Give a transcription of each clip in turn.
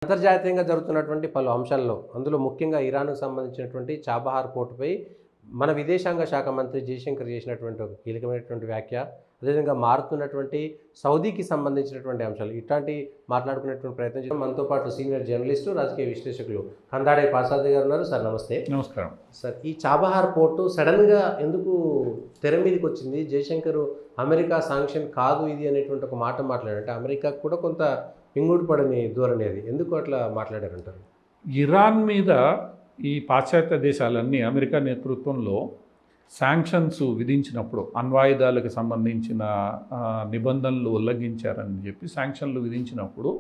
అంతర్జాతీయంగా జరుగుతున్నటువంటి పలు అంశాల్లో అందులో ముఖ్యంగా ఇరాన్కు సంబంధించినటువంటి చాబహార్ పోర్టుపై మన విదేశాంగ శాఖ మంత్రి జయశంకర్ చేసినటువంటి ఒక కీలకమైనటువంటి వ్యాఖ్య, అదేవిధంగా మారుతున్నటువంటి సౌదీకి సంబంధించినటువంటి అంశాలు ఇట్లాంటి మాట్లాడుకునేటువంటి ప్రయత్నం చేస్తాం. మనతో పాటు సీనియర్ జర్నలిస్టు, రాజకీయ విశ్లేషకులు కందాడే పాసాది గారు ఉన్నారు. సార్ నమస్తే. నమస్కారం సార్, ఈ చాబహార్ పోర్టు సడన్గా ఎందుకు తెర మీదకి వచ్చింది? జయశంకర్ అమెరికా శాంక్షన్ కాదు ఇది అనేటువంటి ఒక మాట మాట్లాడారంటే అమెరికాకు కూడా కొంత పింగుడు పడని ధోరణి, అది ఎందుకు అట్లా మాట్లాడారంటారు? ఇరాన్ మీద ఈ పాశ్చాత్య దేశాలన్నీ అమెరికా నేతృత్వంలో శాంక్షన్స్ విధించినప్పుడు అణ్వాయుధాలకు సంబంధించిన నిబంధనలు ఉల్లంఘించారని చెప్పి శాంక్షన్లు విధించినప్పుడు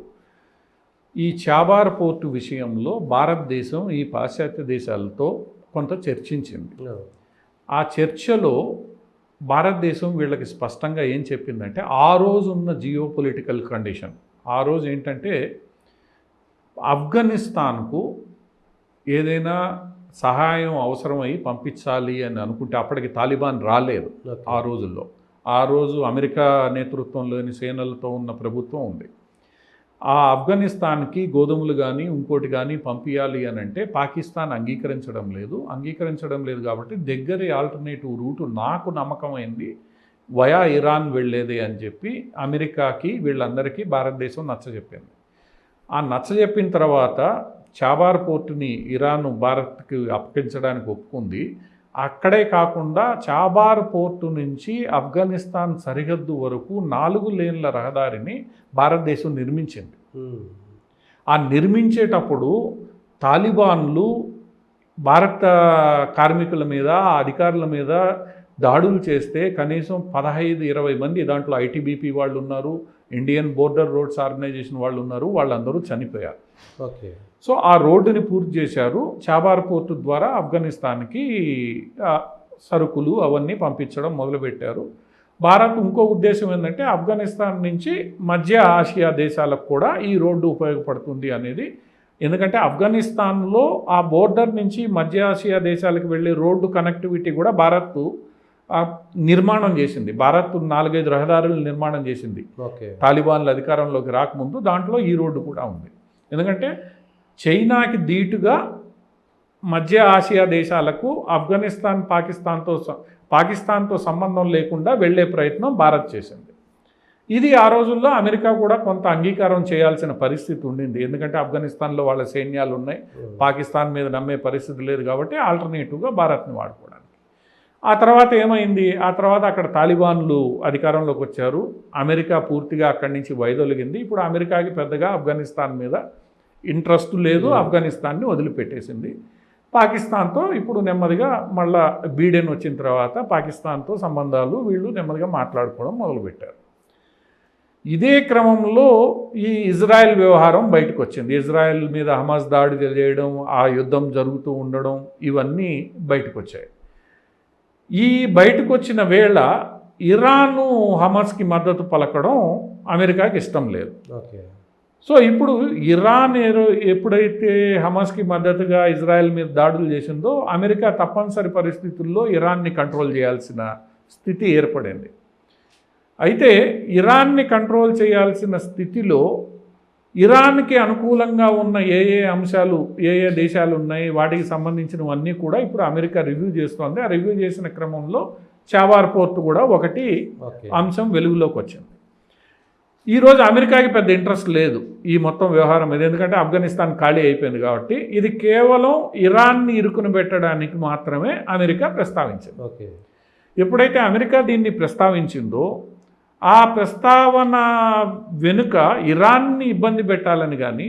ఈ చాబార్ పోర్టు విషయంలో భారతదేశం ఈ పాశ్చాత్య దేశాలతో కొంత చర్చించింది. ఆ చర్చలో భారతదేశం వీళ్ళకి స్పష్టంగా ఏం చెప్పిందంటే, ఆ రోజు ఉన్న జియో పొలిటికల్ కండిషన్, ఆ రోజు ఏంటంటే ఆఫ్ఘనిస్తాన్కు ఏదైనా సహాయం అవసరమై పంపించాలి అని అనుకుంటే, అప్పటికి తాలిబాన్ రాలేదు ఆ రోజుల్లో. ఆ రోజు అమెరికా నేతృత్వంలోని సేనలతో ఉన్న ప్రభుత్వం ఉంది. ఆ ఆఫ్ఘనిస్తాన్కి గోధుమలు కానీ ఇంకోటి కానీ పంపించాలి అని అంటే పాకిస్తాన్ అంగీకరించడం లేదు కాబట్టి దగ్గర ఆల్టర్నేటివ్ రూటు నాకు నమ్మకమైంది వయా ఇరాన్ వెళ్ళేది అని చెప్పి అమెరికాకి వీళ్ళందరికీ భారతదేశం నచ్చజెప్పింది. ఆ నచ్చజెప్పిన తర్వాత చాబార్ పోర్టుని ఇరాన్ భారత్కి అప్పగించడానికి ఒప్పుకుంది. అక్కడే కాకుండా చాబార్ పోర్టు నుంచి ఆఫ్ఘనిస్తాన్ సరిహద్దు వరకు 4 లేన్ల రహదారిని భారతదేశం నిర్మించింది. ఆ నిర్మించేటప్పుడు తాలిబాన్లు భారత కార్మికుల మీద, అధికారుల మీద దాడులు చేస్తే కనీసం 15-20 మంది, దాంట్లో ఐటీబీపీ వాళ్ళు ఉన్నారు, ఇండియన్ బోర్డర్ రోడ్స్ ఆర్గనైజేషన్ వాళ్ళు ఉన్నారు, వాళ్ళందరూ చనిపోయారు. ఓకే. సో ఆ రోడ్డుని పూర్తి చేశారు. చాబార్ పోర్టు ద్వారా ఆఫ్ఘనిస్తాన్కి సరుకులు అవన్నీ పంపించడం మొదలుపెట్టారు. భారత్ ఇంకో ఉద్దేశం ఏంటంటే ఆఫ్ఘనిస్తాన్ నుంచి మధ్య ఆసియా దేశాలకు కూడా ఈ రోడ్డు ఉపయోగపడుతుంది అనేది. ఎందుకంటే ఆఫ్ఘనిస్తాన్లో ఆ బోర్డర్ నుంచి మధ్య ఆసియా దేశాలకు వెళ్ళే రోడ్డు కనెక్టివిటీ కూడా భారత్ నిర్మాణం చేసింది. భారత్ 4-5 రహదారులు నిర్మాణం చేసింది తాలిబాన్ల అధికారంలోకి రాకముందు. దాంట్లో ఈ రోడ్డు కూడా ఉంది. ఎందుకంటే చైనాకి ధీటుగా మధ్య ఆసియా దేశాలకు ఆఫ్ఘనిస్తాన్ పాకిస్తాన్తో సంబంధం లేకుండా వెళ్ళే ప్రయత్నం భారత్ చేసింది. ఇది ఆ రోజుల్లో అమెరికా కూడా కొంత అంగీకారం చేయాల్సిన పరిస్థితి ఉండింది. ఎందుకంటే ఆఫ్ఘనిస్తాన్లో వాళ్ళ సైన్యాలు ఉన్నాయి, పాకిస్తాన్ మీద నమ్మే పరిస్థితి లేదు కాబట్టి ఆల్టర్నేటివ్గా భారత్ని వాడుకోవడానికి. ఆ తర్వాత ఏమైంది? ఆ తర్వాత అక్కడ తాలిబాన్లు అధికారంలోకి వచ్చారు. అమెరికా పూర్తిగా అక్కడి నుంచి వైదొలిగింది. ఇప్పుడు అమెరికాకి పెద్దగా ఆఫ్ఘనిస్తాన్ మీద ఇంట్రెస్ట్ లేదు, ఆఫ్ఘనిస్తాన్ని వదిలిపెట్టేసింది. పాకిస్తాన్తో ఇప్పుడు నెమ్మదిగా మళ్ళా బీడెన్ వచ్చిన తర్వాత పాకిస్తాన్తో సంబంధాలు వీళ్ళు నెమ్మదిగా మాట్లాడుకోవడం మొదలుపెట్టారు. ఇదే క్రమంలో ఈ ఇజ్రాయెల్ వ్యవహారం బయటకు వచ్చింది. ఇజ్రాయెల్ మీద హమాస్ దాడి చేయడం, ఆ యుద్ధం జరుగుతూ ఉండడం, ఇవన్నీ బయటకు వచ్చాయి. ఈ బయటకు వచ్చిన వేళ ఇరాను హమాస్కి మద్దతు పలకడం అమెరికాకి ఇష్టం లేదు. సో ఇప్పుడు ఇరాన్ ఎప్పుడైతే హమాస్కి మద్దతుగా ఇజ్రాయెల్ మీద దాడులు చేసిందో అమెరికా తప్పనిసరి పరిస్థితుల్లో ఇరాన్ని కంట్రోల్ చేయాల్సిన స్థితి ఏర్పడింది. అయితే ఇరాన్ని కంట్రోల్ చేయాల్సిన స్థితిలో ఇరాన్కి అనుకూలంగా ఉన్న ఏ అంశాలు, ఏ దేశాలు ఉన్నాయి, వాటికి సంబంధించినవన్నీ కూడా ఇప్పుడు అమెరికా రివ్యూ చేస్తోంది. ఆ రివ్యూ చేసిన క్రమంలో చాబార్ పోర్టు కూడా ఒకటి అంశం వెలుగులోకి వచ్చింది. ఈరోజు అమెరికాకి పెద్ద ఇంట్రెస్ట్ లేదు ఈ మొత్తం వ్యవహారం మీద, ఎందుకంటే ఆఫ్ఘనిస్తాన్ ఖాళీ అయిపోయింది కాబట్టి ఇది కేవలం ఇరాన్ని ఇరుకుని పెట్టడానికి మాత్రమే అమెరికా ప్రస్తావించింది. ఎప్పుడైతే అమెరికా దీన్ని ప్రస్తావించిందో ఆ ప్రస్తావన వెనుక ఇరాన్ని ఇబ్బంది పెట్టాలని కానీ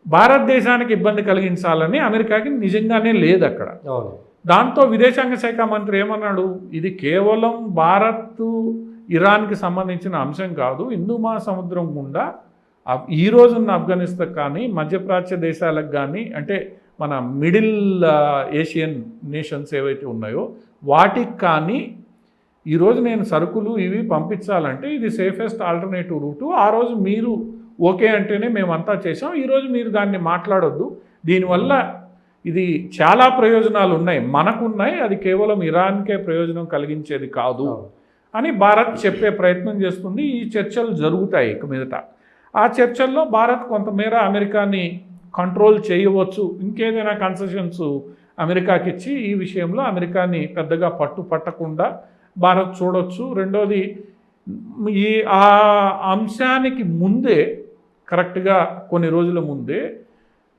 భారతదేశానికి ఇబ్బంది కలిగించాలని అమెరికాకి నిజంగానే లేదు అక్కడ. దాంతో విదేశాంగ శాఖ మంత్రి ఏమన్నాడు, ఇది కేవలం భారత్ ఇరాన్కి సంబంధించిన అంశం కాదు, హిందూ మహాసముద్రం గుండా ఈ రోజున్న ఆఫ్ఘనిస్తాన్ కానీ మధ్యప్రాచ్య దేశాలకు కానీ, అంటే మన మిడిల్ ఏషియన్ నేషన్స్ ఏవైతే ఉన్నాయో వాటికి కానీ ఈరోజు నేను సరుకులు ఇవి పంపించాలంటే ఇది సేఫెస్ట్ ఆల్టర్నేటివ్ రూటు. ఆ రోజు మీరు ఓకే అంటేనే మేమంతా చేసాం, ఈరోజు మీరు దాన్ని మాట్లాడొద్దు, దీనివల్ల ఇది చాలా ప్రయోజనాలు ఉన్నాయి, మనకున్నాయి, అది కేవలం ఇరాన్కే ప్రయోజనం కలిగించేది కాదు అని భారత్ చెప్పే ప్రయత్నం చేస్తుంది. ఈ చర్చలు జరుగుతాయి ఇక మీదట. ఆ చర్చల్లో భారత్ కొంతమేర అమెరికాని కంట్రోల్ చేయవచ్చు, ఇంకేదైనా కన్సెషన్స్ అమెరికాకి ఇచ్చి ఈ విషయంలో అమెరికాని పెద్దగా పట్టకుండా భారత్ చూడొచ్చు. రెండోది ఆ అంశానికి ముందే కరెక్ట్గా కొన్ని రోజుల ముందే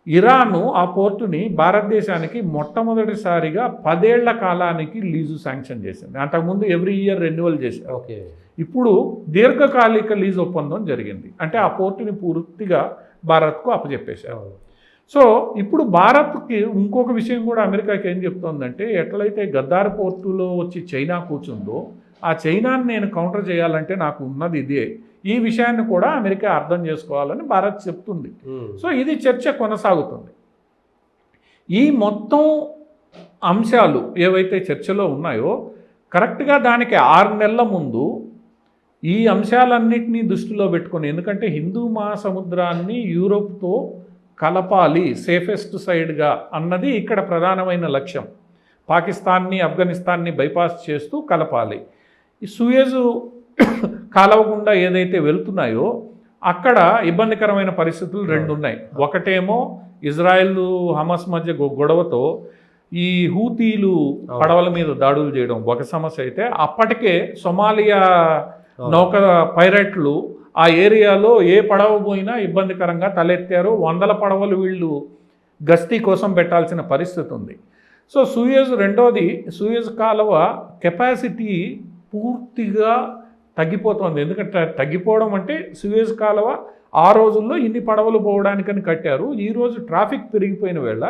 ఇరాను ఆ పోర్టుని భారతదేశానికి మొట్టమొదటిసారిగా 10 ఏళ్ల కాలానికి లీజు శాంక్షన్ చేసింది. అంతకుముందు ఎవ్రీ ఇయర్ రెన్యువల్ చేశారు. ఓకే. ఇప్పుడు దీర్ఘకాలిక లీజ్ ఒప్పందం జరిగింది. అంటే ఆ పోర్టుని పూర్తిగా భారత్కు అప్పచెప్పేశారు. సో ఇప్పుడు భారత్కి ఇంకొక విషయం కూడా అమెరికాకి ఏం చెప్తోందంటే, ఎట్లయితే గద్దార్ పోర్టులో వచ్చి చైనా కూర్చుందో ఆ చైనాని నేను కౌంటర్ చేయాలంటే నాకు ఉన్నది ఇదే, ఈ విషయాన్ని కూడా అమెరికా అర్థం చేసుకోవాలని భారత్ చెప్తుంది. సో ఇది చర్చ కొనసాగుతుంది. ఈ మొత్తం అంశాలు ఏవైతే చర్చలో ఉన్నాయో కరెక్ట్గా దానికి 6 నెలల ముందు ఈ అంశాలన్నింటినీ దృష్టిలో పెట్టుకొని, ఎందుకంటే హిందూ మహాసముద్రాన్ని యూరోప్తో కలపాలి సేఫెస్ట్ సైడ్గా అన్నది ఇక్కడ ప్రధానమైన లక్ష్యం. పాకిస్తాన్ని ఆఫ్ఘనిస్తాన్ని బైపాస్ చేస్తూ కలపాలి. ఈ సూయజ్ కాలువ గుండా ఏదైతే వెళ్తున్నాయో అక్కడ ఇబ్బందికరమైన పరిస్థితులు 2 ఉన్నాయి. ఒకటేమో ఇజ్రాయెల్ హమాస్ మధ్య గొడవతో ఈ హూతీలు పడవల మీద దాడులు చేయడం ఒక సమస్య అయితే, అప్పటికే సొమాలియా నౌక పైరట్లు ఆ ఏరియాలో ఏ పడవ పోయినా ఇబ్బందికరంగా తలెత్తారు. 100 పడవలు వీళ్ళు గస్తీ కోసం పెట్టాల్సిన పరిస్థితి ఉంది. సో రెండోది సూయజ్ కాలువ కెపాసిటీ పూర్తిగా తగ్గిపోతుంది. ఎందుకంటే తగ్గిపోవడం అంటే సూయజ్ కాలువ ఆ రోజుల్లో ఇన్ని పడవలు పోవడానికని కట్టారు. ఈరోజు ట్రాఫిక్ పెరిగిపోయిన వేళ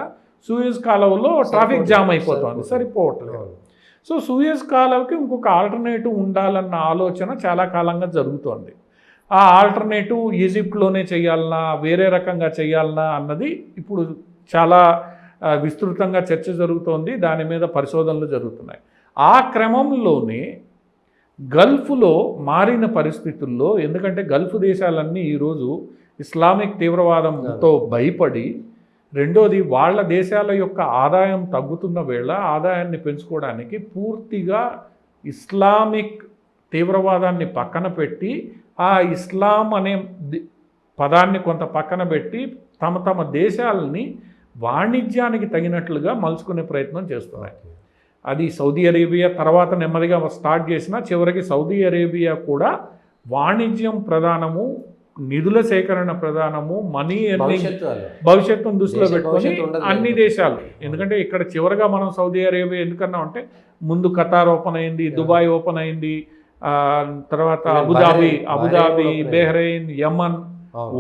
సూయజ్ కాలువలో ట్రాఫిక్ జామ్ అయిపోతుంది, సరిపోవట్లేదు. సో సూయజ్ కాలువకి ఇంకొక ఆల్టర్నేటివ్ ఉండాలన్న ఆలోచన చాలా కాలంగా జరుగుతోంది. ఆ ఆల్టర్నేటివ్ ఈజిప్ట్లోనే చేయాలన్నా వేరే రకంగా చేయాలన్నా అన్నది ఇప్పుడు చాలా విస్తృతంగా చర్చ జరుగుతోంది. దాని మీద పరిశోధనలు జరుగుతున్నాయి. ఆ క్రమంలోనే గల్ఫ్లో మారిన పరిస్థితుల్లో, ఎందుకంటే గల్ఫ్ దేశాలన్నీ ఈరోజు ఇస్లామిక్ తీవ్రవాదంతో భయపడి, రెండోది వాళ్ళ దేశాల యొక్క ఆదాయం తగ్గుతున్న వేళ ఆదాయాన్ని పెంచుకోవడానికి పూర్తిగా ఇస్లామిక్ తీవ్రవాదాన్ని పక్కన పెట్టి, ఆ ఇస్లాం అనే పదాన్ని కొంత పక్కన పెట్టి తమ దేశాలని వాణిజ్యానికి తగినట్లుగా మలుచుకునే ప్రయత్నం చేస్తున్నాయి. అది సౌదీ అరేబియా తర్వాత నెమ్మదిగా స్టార్ట్ చేసిన, చివరికి సౌదీ అరేబియా కూడా వాణిజ్యం ప్రధానము, నిధుల సేకరణ ప్రధానము, మనీ ఎర్నింగ్ భవిష్యత్తును దృష్టిలో పెట్టుకొని అన్ని దేశాలు. ఎందుకంటే ఇక్కడ చివరిగా మనం సౌదీ అరేబియా ఎందుకన్నా అంటే ముందు ఖతార్ ఓపెన్ అయింది, దుబాయ్ ఓపెన్ అయింది, తర్వాత అబుదాబి, బెహ్రెయిన్, యమన్,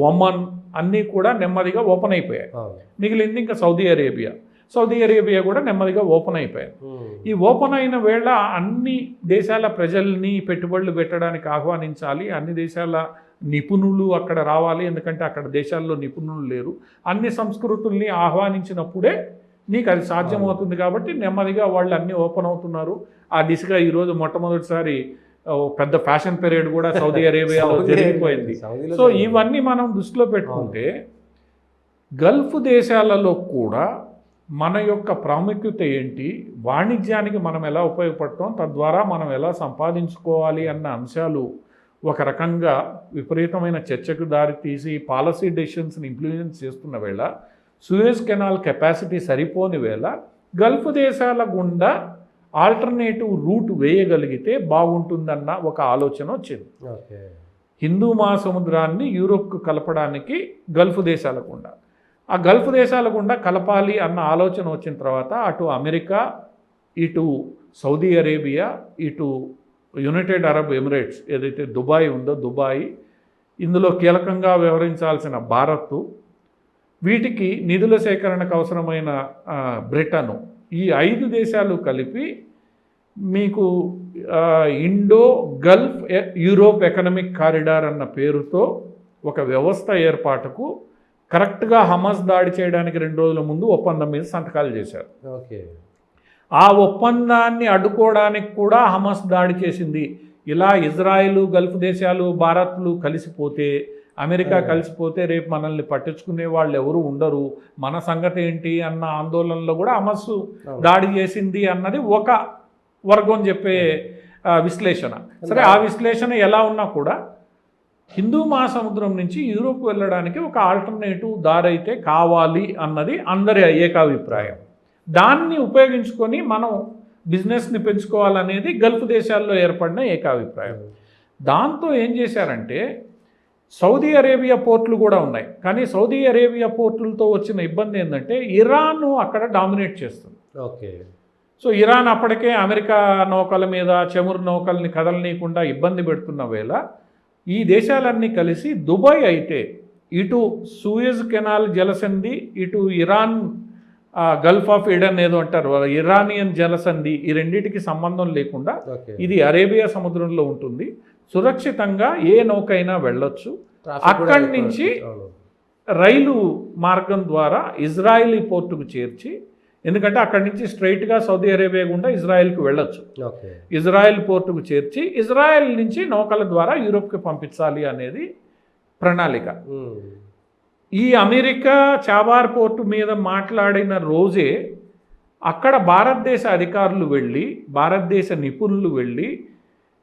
ఒమన్ అన్నీ కూడా నెమ్మదిగా ఓపెన్ అయిపోయాయి. మిగిలింది ఇంకా సౌదీ అరేబియా కూడా నెమ్మదిగా ఓపెన్ అయిపోయాయి. ఈ ఓపెన్ అయిన వేళ అన్ని దేశాల ప్రజల్ని పెట్టుబడులు పెట్టడానికి ఆహ్వానించాలి, అన్ని దేశాల నిపుణులు అక్కడ రావాలి, ఎందుకంటే అక్కడ దేశాల్లో నిపుణులు లేరు. అన్ని సంస్కృతుల్ని ఆహ్వానించినప్పుడే నీకు అది సాధ్యమవుతుంది. కాబట్టి నెమ్మదిగా వాళ్ళు అన్నీ ఓపెన్ అవుతున్నారు. ఆ దిశగా ఈరోజు మొట్టమొదటిసారి పెద్ద ఫ్యాషన్ పీరియడ్ కూడా సౌదీ అరేబియాలో జరిగిపోయింది. సో ఇవన్నీ మనం దృష్టిలో పెట్టుకుంటే గల్ఫ్ దేశాలలో కూడా మన యొక్క ప్రాముఖ్యత ఏంటి, వాణిజ్యానికి మనం ఎలా ఉపయోగపడతాం, తద్వారా మనం ఎలా సంపాదించుకోవాలి అన్న అంశాలు ఒక రకంగా విపరీతమైన చర్చకు దారితీసి పాలసీ డెసిషన్స్ని ఇంప్లిమెంట్ చేస్తున్న వేళ, సూయజ్ కెనాల్ కెపాసిటీ సరిపోని వేళ గల్ఫ్ దేశాల గుండా ఆల్టర్నేటివ్ రూట్ వేయగలిగితే బాగుంటుందన్న ఒక ఆలోచన వచ్చింది. హిందూ మహాసముద్రాన్ని యూరోప్కు కలపడానికి గల్ఫ్ దేశాల గుండా, ఆ గల్ఫ్ దేశాల గుండా కలపాలి అన్న ఆలోచన వచ్చిన తర్వాత అటు అమెరికా, ఇటు సౌదీ అరేబియా, ఇటు యునైటెడ్ అరబ్ ఎమిరేట్స్ ఏదైతే దుబాయ్ ఉందో దుబాయ్, ఇందులో కీలకంగా వ్యవహరించాల్సిన భారత్, వీటికి నిధుల సేకరణకు అవసరమైన బ్రిటను, ఈ 5 దేశాలు కలిపి మీకు Indo Gulf Europe economic corridor అన్న పేరుతో ఒక వ్యవస్థ ఏర్పాటుకు కరెక్ట్గా హమాస్ దాడి చేయడానికి 2 రోజుల ముందు ఒప్పందం మీద సంతకాలు చేశారు. ఆ ఒప్పందాన్ని అడ్డుకోవడానికి కూడా హమాస్ దాడి చేసింది. ఇలా ఇజ్రాయిల్, గల్ఫ్ దేశాలు, భారత్లు కలిసిపోతే, అమెరికా కలిసిపోతే రేపు మనల్ని పట్టించుకునే వాళ్ళు ఎవరు ఉండరు, మన సంగతి ఏంటి అన్న ఆందోళనలో కూడా హమాస్ దాడి చేసింది అన్నది ఒక వర్గం చెప్పే విశ్లేషణ. సరే, ఆ విశ్లేషణ ఎలా ఉన్నా కూడా హిందూ మహాసముద్రం నుంచి యూరోప్ వెళ్ళడానికి ఒక ఆల్టర్నేటివ్ దారి అయితే కావాలి అన్నది అందరి ఏకాభిప్రాయం. దాన్ని ఉపయోగించుకొని మనం బిజినెస్ని పెంచుకోవాలనేది గల్ఫ్ దేశాల్లో ఏర్పడిన ఏకాభిప్రాయం. దాంతో ఏం చేశారంటే సౌదీ అరేబియా పోర్టులు కూడా ఉన్నాయి, కానీ సౌదీ అరేబియా పోర్టులతో వచ్చిన ఇబ్బంది ఏంటంటే ఇరాన్ అక్కడ డామినేట్ చేస్తుంది. ఓకే. సో ఇరాన్ అప్పటికే అమెరికా నౌకల మీద చమురు నౌకల్ని కదలనీయకుండా ఇబ్బంది పెడుతున్న వేళ ఈ దేశాలన్నీ కలిసి దుబాయ్ అయితే ఇటు సూయజ్ కెనాల్ జలసంధి, ఇటు ఇరాన్ గల్ఫ్ ఆఫ్ ఈడెన్ ఏదో అంటారు ఇరానియన్ జలసంధి, ఈ రెండింటికి సంబంధం లేకుండా ఇది అరేబియా సముద్రంలో ఉంటుంది, సురక్షితంగా ఏ నౌకైనా వెళ్ళొచ్చు. అక్కడి నుంచి రైలు మార్గం ద్వారా ఇజ్రాయిలీ పోర్టుకు చేర్చి, ఎందుకంటే అక్కడి నుంచి స్ట్రైట్గా సౌదీ అరేబియా గుండా ఇజ్రాయెల్కి వెళ్ళొచ్చు, ఇజ్రాయెల్ పోర్టుకు చేర్చి ఇజ్రాయెల్ నుంచి నౌకల ద్వారా యూరోప్కి పంపించాలి అనేది ప్రణాళిక. ఈ అమెరికా చాబార్ పోర్టు మీద మాట్లాడిన రోజే అక్కడ భారతదేశ అధికారులు వెళ్ళి, భారతదేశ నిపుణులు వెళ్ళి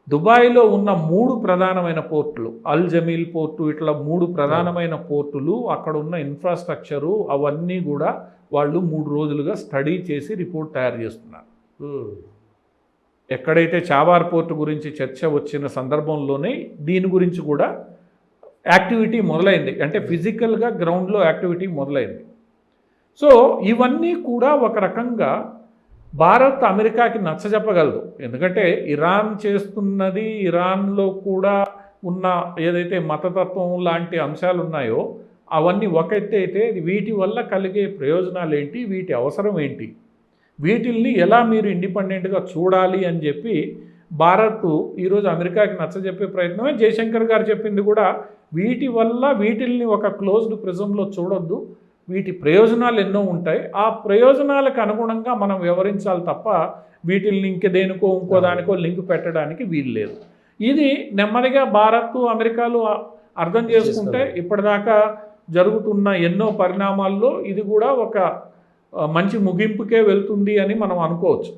దుబాయ్లో ఉన్న 3 ప్రధానమైన పోర్టులు, అల్ జమీల్ పోర్టు, ఇట్లా 3 ప్రధానమైన పోర్టులు, అక్కడ ఉన్న ఇన్ఫ్రాస్ట్రక్చరు అవన్నీ కూడా వాళ్ళు 3 రోజులుగా స్టడీ చేసి రిపోర్ట్ తయారు చేస్తున్నారు. ఎక్కడైతే చాబార్ పోర్టు గురించి చర్చ వచ్చిన సందర్భంలోనే దీని గురించి కూడా యాక్టివిటీ మొదలైంది, అంటే ఫిజికల్గా గ్రౌండ్లో యాక్టివిటీ మొదలైంది. సో ఇవన్నీ కూడా ఒక రకంగా భారత్ అమెరికాకి నచ్చజెప్పగలదు, ఎందుకంటే ఇరాన్ చేస్తున్నది, ఇరాన్లో కూడా ఉన్న ఏదైతే మతతత్వం లాంటి అంశాలు ఉన్నాయో అవన్నీ ఒక ఎత్తు అయితే వీటి వల్ల కలిగే ప్రయోజనాలు ఏంటి, వీటి అవసరం ఏంటి, వీటిల్ని ఎలా మీరు ఇండిపెండెంట్గా చూడాలి అని చెప్పి భారత్ ఈరోజు అమెరికాకి నచ్చజెప్పే ప్రయత్నమే. జయశంకర్ గారు చెప్పింది కూడా వీటి వల్ల వీటిల్ని ఒక క్లోజ్డ్ ప్రిజంలో చూడొద్దు, వీటి ప్రయోజనాలు ఎన్నో ఉంటాయి, ఆ ప్రయోజనాలకు అనుగుణంగా మనం వ్యవహరించాలి తప్ప వీటిల్ని ఇంకో దానికో లింక్ పెట్టడానికి వీలు లేదు. ఇది నెమ్మదిగా భారత్ అమెరికాలు అర్థం చేసుకుంటే ఇప్పటిదాకా జరుగుతున్న ఎన్నో పరిణామాల్లో ఇది కూడా ఒక మంచి ముగింపుకే వెళ్తుంది అని మనం అనుకోవచ్చు.